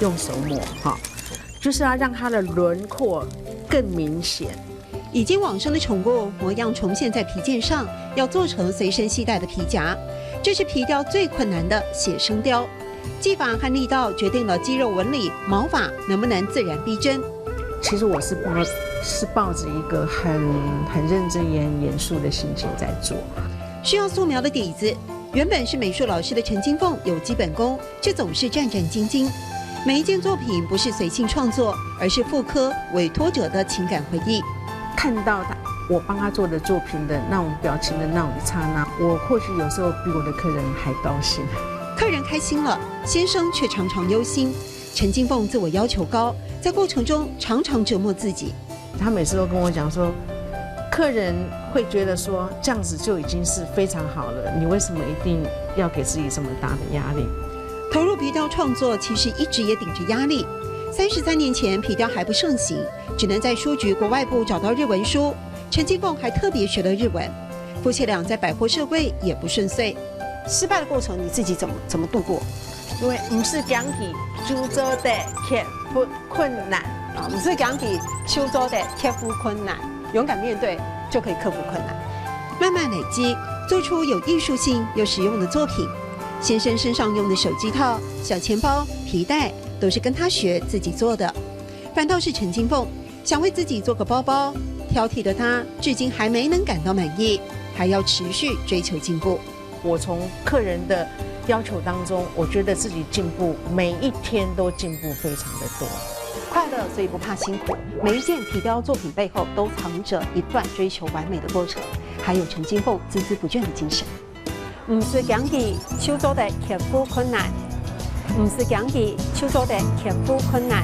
用手抹哈，就是要让它的轮廓更明显。已经往生的宠物模样重现在皮件上，要做成随身携带的皮夹，这是皮雕最困难的写生雕。技法和力道决定了肌肉纹理、毛发能不能自然逼真。其实我是抱着一个很认真也很严肃的心情在做。需要素描的底子，原本是美术老师的陈金凤有基本功，却总是战战兢兢。每一件作品不是随性创作，而是复刻委托者的情感回忆。看到我帮他做的作品的那种表情的那种一刹那，我或许有时候比我的客人还高兴。客人开心了，先生却常常忧心。陈金凤自我要求高，在过程中常常折磨自己。他每次都跟我讲说，客人会觉得说这样子就已经是非常好了，你为什么一定要给自己这么大的压力？投入皮雕创作，其实一直也顶着压力。33年前，皮雕还不盛行，只能在书局国外部找到日文书。陈金凤还特别学了日文。夫妻俩在百货社会也不顺遂。失败的过程，你自己怎么度过？因为不是讲起就做的克服困难啊，不是讲起就做的克服困难，勇敢面对就可以克服困难。慢慢累积，做出有艺术性又实用的作品。先生身上用的手机套、小钱包、皮带，都是跟他学自己做的。反倒是陈金凤想为自己做个包包，挑剔的她至今还没能感到满意，还要持续追求进步。我从客人的要求当中，我觉得自己进步，每一天都进步非常的多。快乐所以不怕辛苦，每一件皮雕作品背后都藏着一段追求完美的过程，还有陈金凤孜孜不倦的精神。唔是讲起手做的克服困难，唔是讲起手做的克服困难。